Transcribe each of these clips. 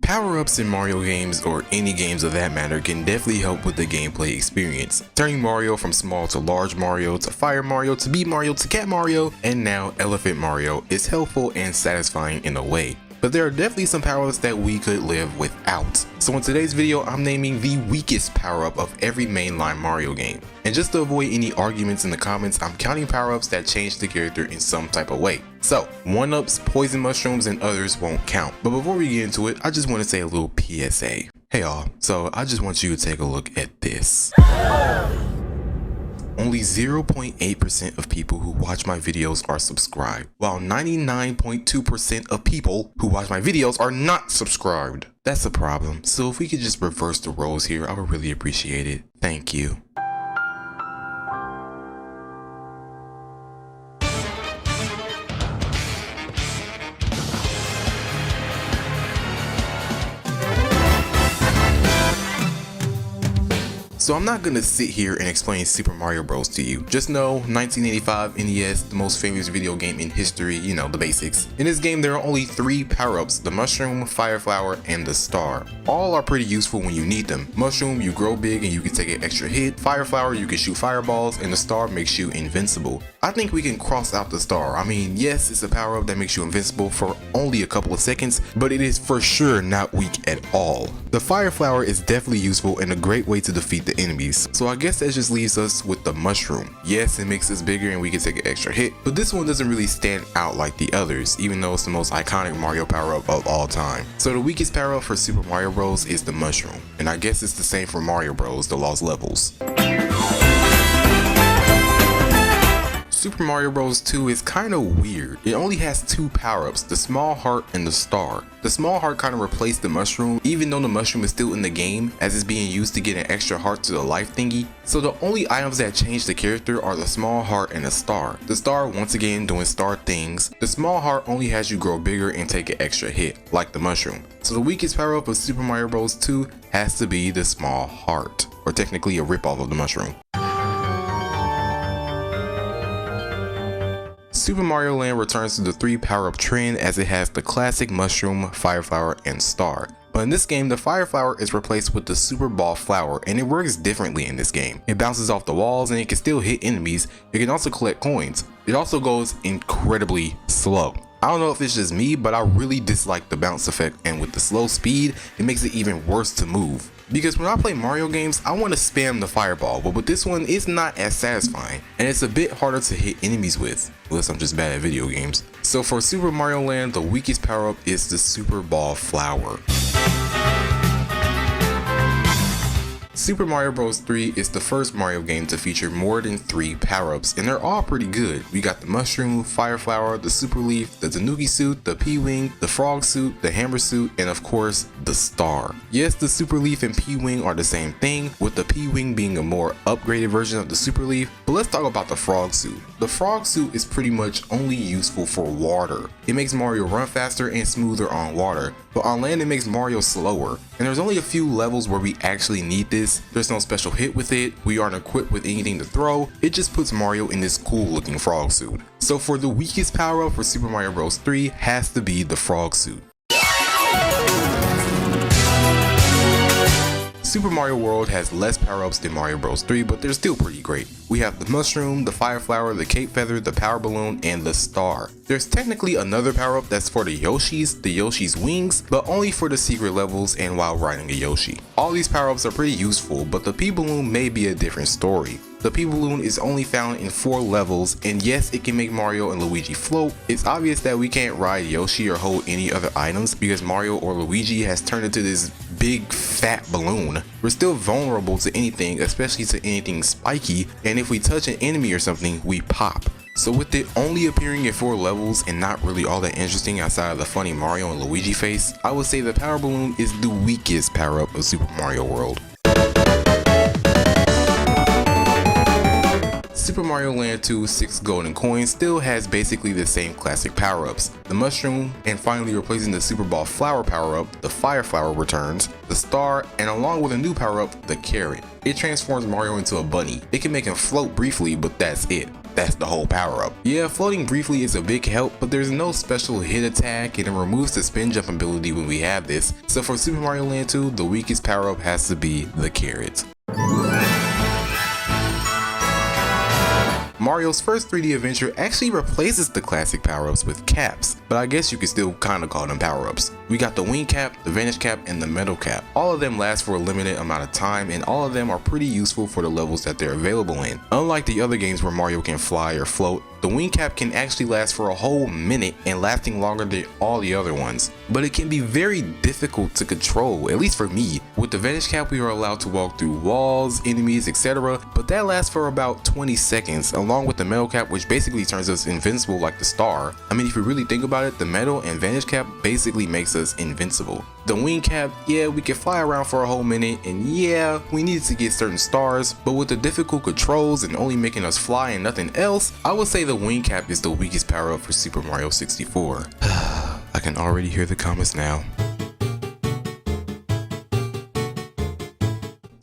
Power-ups in Mario games, or any games of that matter, can definitely help with the gameplay experience. Turning Mario from small to large Mario, to Fire Mario, to Bee Mario, to Cat Mario, and now Elephant Mario is helpful and satisfying in a way. But there are definitely some power-ups that we could live without. So in today's video, I'm naming the weakest power-up of every mainline Mario game. And just to avoid any arguments in the comments, I'm counting power-ups that change the character in some type of way. So, 1-ups, poison mushrooms, and others won't count. But before we get into it, I just want to say a little PSA. Hey y'all, so I just want you to take a look at this. Only 0.8% of people who watch my videos are subscribed, while 99.2% of people who watch my videos are not subscribed. That's a problem, so if we could just reverse the roles here, I would really appreciate it. Thank you. So I'm not gonna sit here and explain Super Mario Bros to you. Just know 1985 NES, the most famous video game in history, you know, the basics. In this game there are only 3 power-ups: the mushroom, fire flower, and the star. All are pretty useful when you need them. Mushroom, you grow big and you can take an extra hit. Fire flower, you can shoot fireballs, and the star makes you invincible. I think we can cross out the star. I mean, yes, it's a power-up that makes you invincible for only a couple of seconds, but it is for sure not weak at all. The fire flower is definitely useful and a great way to defeat the enemies. So I guess that just leaves us with the mushroom. Yes, it makes us bigger and we can take an extra hit, but this one doesn't really stand out like the others, even though it's the most iconic Mario power-up of all time. So the weakest power-up for Super Mario Bros is the mushroom, and I guess it's the same for Mario Bros, the Lost Levels. Super Mario Bros 2 is kinda weird. It only has 2 power-ups, the small heart and the star. The small heart kinda replaced the mushroom, even though the mushroom is still in the game, as it's being used to get an extra heart to the life thingy. So the only items that change the character are the small heart and the star. The star, once again, doing star things. The small heart only has you grow bigger and take an extra hit, like the mushroom. So the weakest power-up of Super Mario Bros 2 has to be the small heart, or technically a ripoff of the mushroom. Super Mario Land returns to the 3 power-up trend, as it has the classic mushroom, fire flower, and star. But in this game, the fire flower is replaced with the super ball flower, and it works differently in this game. It bounces off the walls and it can still hit enemies. It can also collect coins. It also goes incredibly slow. I don't know if it's just me, but I really dislike the bounce effect, and with the slow speed, it makes it even worse to move. Because when I play Mario games, I want to spam the fireball, but with this one, it's not as satisfying, and it's a bit harder to hit enemies with, unless I'm just bad at video games. So for Super Mario Land, the weakest power-up is the Super Ball Flower. Super Mario Bros 3 is the first Mario game to feature more than 3 power-ups, and they're all pretty good. We got the mushroom, fire flower, the super leaf, the Tanuki suit, the P-wing, the frog suit, the hammer suit, and of course, the star. Yes, the super leaf and P-wing are the same thing, with the P-wing being a more upgraded version of the super leaf, but let's talk about the frog suit. The frog suit is pretty much only useful for water. It makes Mario run faster and smoother on water, but on land it makes Mario slower. And there's only a few levels where we actually need this. There's no special hit with it, we aren't equipped with anything to throw, it just puts Mario in this cool looking frog suit. So for the weakest power-up for Super Mario Bros 3 has to be the frog suit. Super Mario World has less power-ups than Mario Bros 3, but they're still pretty great. We have the mushroom, the fire flower, the cape feather, the power balloon, and the star. There's technically another power-up that's for the Yoshi's wings, but only for the secret levels and while riding a Yoshi. All these power-ups are pretty useful, but the P-balloon may be a different story. The P-balloon is only found in 4 levels, and yes, it can make Mario and Luigi float. It's obvious that we can't ride Yoshi or hold any other items because Mario or Luigi has turned into this big fat balloon. We're still vulnerable to anything, especially to anything spiky, and if we touch an enemy or something, we pop. So with it only appearing in 4 levels and not really all that interesting outside of the funny Mario and Luigi face, I would say the power balloon is the weakest power-up of Super Mario World. Super Mario Land 2 6 golden coins still has basically the same classic power-ups. The mushroom, and finally replacing the Super Ball flower power-up, the fire flower returns, the star, and along with a new power-up, the carrot. It transforms Mario into a bunny. It can make him float briefly, but that's it. That's the whole power-up. Yeah, floating briefly is a big help, but there's no special hit attack and it removes the spin jump ability when we have this. So for Super Mario Land 2, the weakest power-up has to be the carrot. Mario's first 3D adventure actually replaces the classic power-ups with caps, but I guess you could still kinda call them power-ups. We got the wing cap, the vanish cap, and the metal cap. All of them last for a limited amount of time, and all of them are pretty useful for the levels that they're available in. Unlike the other games where Mario can fly or float, the wing cap can actually last for a whole minute and lasting longer than all the other ones. But it can be very difficult to control, at least for me. With the vanish cap we are allowed to walk through walls, enemies, etc. But that lasts for about 20 seconds, along with the metal cap which basically turns us invincible like the star. I mean, if you really think about it, the metal and vanish cap basically makes us invincible. The wing cap, yeah, we can fly around for a whole minute, and yeah, we needed to get certain stars, but with the difficult controls and only making us fly and nothing else, I would say the wing cap is the weakest power up for Super Mario 64. I can already hear the comments now.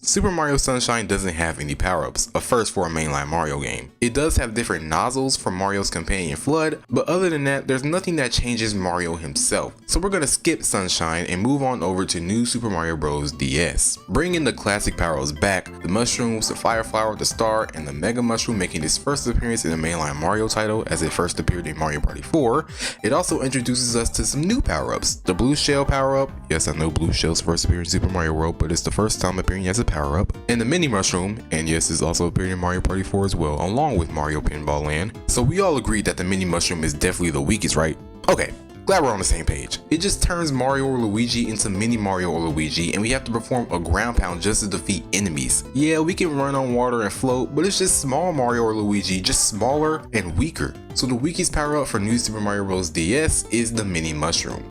Super Mario Sunshine doesn't have any power-ups, a first for a mainline Mario game. It does have different nozzles from Mario's companion FLUDD, but other than that, there's nothing that changes Mario himself. So we're gonna skip Sunshine and move on over to New Super Mario Bros. DS. Bringing the classic power-ups back, the mushrooms, the fire flower, the star, and the mega mushroom making its first appearance in the mainline Mario title as it first appeared in Mario Party 4. It also introduces us to some new power-ups. The blue shell power-up, yes I know blue shells first appeared in Super Mario World, but it's the first time appearing as a power-up, and the mini mushroom, and yes, it's also appeared in Mario Party 4 as well, along with Mario Pinball Land. So we all agreed that the mini mushroom is definitely the weakest, right? Okay, glad we're on the same page. It just turns Mario or Luigi into mini Mario or Luigi, and we have to perform a ground pound just to defeat enemies. Yeah, we can run on water and float, but it's just small Mario or Luigi, just smaller and weaker. So the weakest power up for New Super Mario Bros. DS is the mini mushroom.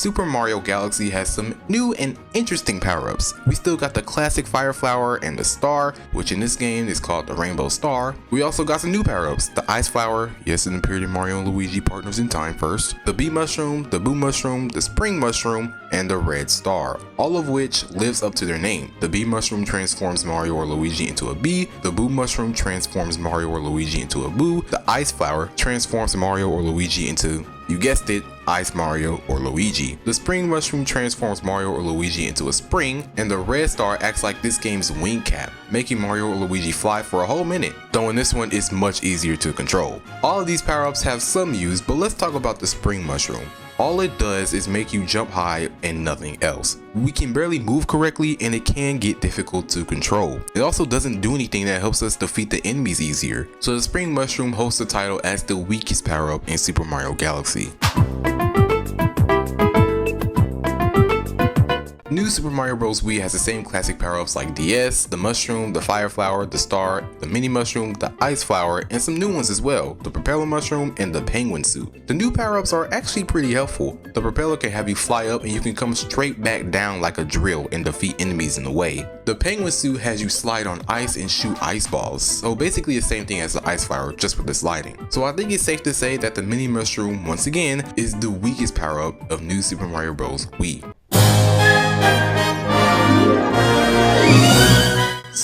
Super Mario Galaxy has some new and interesting power-ups. We still got the classic fire flower and the star, which in this game is called the rainbow star. We also got some new power-ups, the ice flower, yes it appeared in Mario and Luigi Partners in Time first, the bee mushroom, the boo mushroom, the spring mushroom, and the red star, all of which lives up to their name. The bee mushroom transforms Mario or Luigi into a bee, the boo mushroom transforms Mario or Luigi into a boo, the ice flower transforms Mario or Luigi into, you guessed it, Ice Mario or Luigi. The spring mushroom transforms Mario or Luigi into a spring, and the red star acts like this game's wing cap, making Mario or Luigi fly for a whole minute, though in this one it's much easier to control. All of these power-ups have some use, but let's talk about the spring mushroom. All it does is make you jump high and nothing else. We can barely move correctly and it can get difficult to control. It also doesn't do anything that helps us defeat the enemies easier. So the spring mushroom holds the title as the weakest power up in Super Mario Galaxy. New Super Mario Bros. Wii has the same classic power-ups like DS, the mushroom, the fire flower, the star, the mini mushroom, the ice flower, and some new ones as well, the propeller mushroom and the penguin suit. The new power-ups are actually pretty helpful. The propeller can have you fly up and you can come straight back down like a drill and defeat enemies in the way. The penguin suit has you slide on ice and shoot ice balls, so basically the same thing as the ice flower, just with the sliding. So I think it's safe to say that the mini mushroom, once again, is the weakest power-up of New Super Mario Bros. Wii.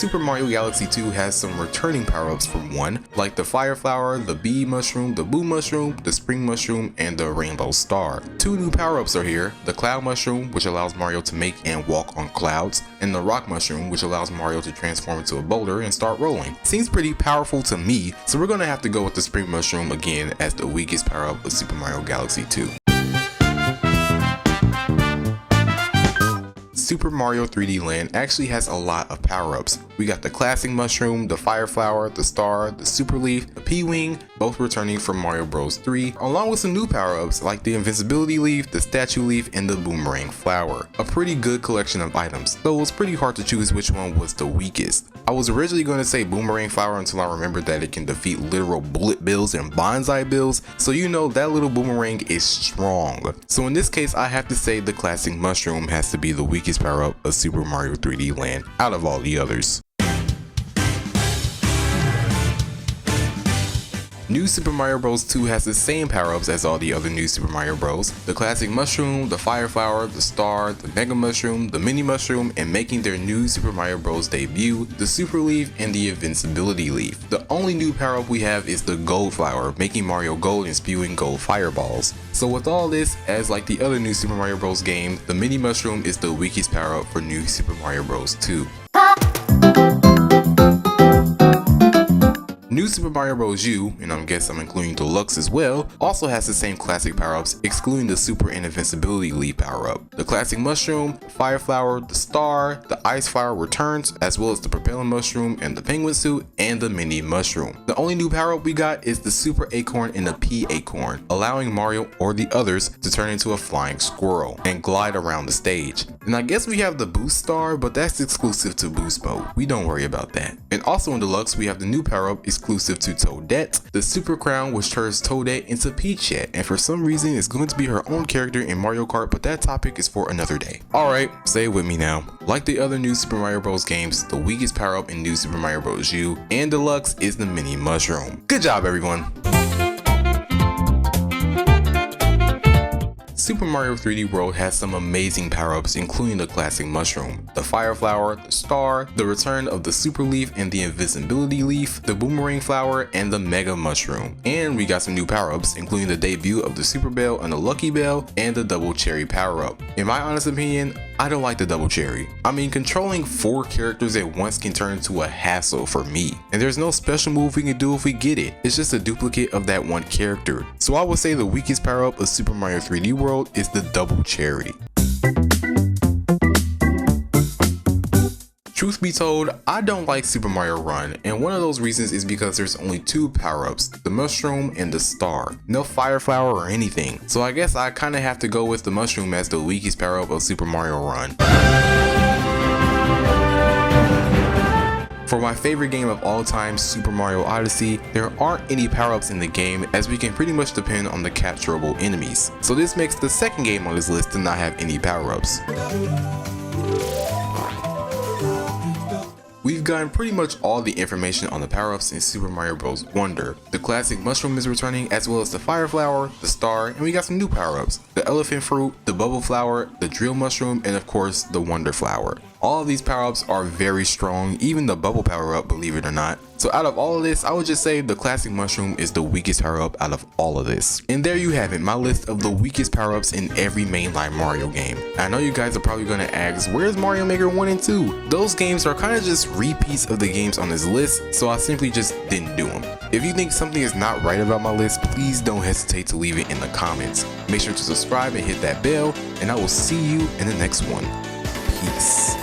Super Mario Galaxy 2 has some returning power-ups from one, like the fire flower, the bee mushroom, the boo mushroom, the spring mushroom, and the rainbow star. Two new power-ups are here, the cloud mushroom, which allows Mario to make and walk on clouds, and the rock mushroom, which allows Mario to transform into a boulder and start rolling. Seems pretty powerful to me, so we're gonna have to go with the spring mushroom again as the weakest power-up of Super Mario Galaxy 2. Super Mario 3D Land actually has a lot of power-ups. We got the classic mushroom, the fire flower, the star, the super leaf, the P-wing, both returning from Mario Bros. 3, along with some new power-ups like the invincibility leaf, the statue leaf, and the boomerang flower. A pretty good collection of items, though it was pretty hard to choose which one was the weakest. I was originally going to say boomerang flower until I remembered that it can defeat literal bullet bills and bonsai bills, so you know that little boomerang is strong. So in this case I have to say the classic mushroom has to be the weakest weakest power up of Super Mario 3D Land out of all the others. New Super Mario Bros. 2 has the same power-ups as all the other New Super Mario Bros. The classic mushroom, the fire flower, the star, the mega mushroom, the mini mushroom, and making their new Super Mario Bros. Debut, the super leaf and the invincibility leaf. The only new power-up we have is the gold flower, making Mario gold and spewing gold fireballs. So with all this, as like the other New Super Mario Bros. Game, the mini mushroom is the weakest power-up for New Super Mario Bros. 2. New Super Mario Bros. U, and I guess I'm including Deluxe as well, also has the same classic power-ups, excluding the Super and Invincibility Leaf power-up. The classic mushroom, fire flower, the star, the ice flower returns, as well as the propelling mushroom and the penguin suit, and the mini mushroom. The only new power-up we got is the super acorn and the pea acorn, allowing Mario or the others to turn into a flying squirrel and glide around the stage. And I guess we have the boost star, but that's exclusive to boost mode. We don't worry about that. And also in Deluxe, we have the new power-up exclusive to Toadette, the Super Crown, which turns Toadette into Peachette, and for some reason it's going to be her own character in Mario Kart, but that topic is for another day. Alright, say it with me now. Like the other New Super Mario Bros. Games, the weakest power-up in New Super Mario Bros. U and Deluxe is the mini mushroom. Good job, everyone! Super Mario 3D World has some amazing power-ups, including the classic mushroom, the fire flower, the star, the return of the super leaf and the invisibility leaf, the boomerang flower, and the mega mushroom. And we got some new power-ups, including the debut of the super bell and the lucky bell, and the double cherry power-up. In my honest opinion, I don't like the double cherry. I mean, controlling 4 characters at once can turn into a hassle for me. And there's no special move we can do if we get it. It's just a duplicate of that one character. So I would say the weakest power-up of Super Mario 3D World is the double cherry. Truth be told, I don't like Super Mario Run, and one of those reasons is because there's only 2 power-ups, the mushroom and the star. No fire flower or anything. So I guess I kinda have to go with the mushroom as the weakest power-up of Super Mario Run. For my favorite game of all time, Super Mario Odyssey, there aren't any power-ups in the game as we can pretty much depend on the capturable enemies. So this makes the second game on this list to not have any power-ups. We've gotten pretty much all the information on the power-ups in Super Mario Bros. Wonder. The classic mushroom is returning, as well as the fire flower, the star, and we got some new power-ups. The elephant fruit, the bubble flower, the drill mushroom, and of course the wonder flower. All of these power-ups are very strong, even the bubble power-up, believe it or not. So out of all of this, I would just say the classic mushroom is the weakest power-up out of all of this. And there you have it, my list of the weakest power-ups in every mainline Mario game. I know you guys are probably gonna ask, where's Mario Maker 1 and 2? Those games are kind of just repeats of the games on this list, so I simply just didn't do them. If you think something is not right about my list, please don't hesitate to leave it in the comments. Make sure to subscribe and hit that bell, and I will see you in the next one. Peace.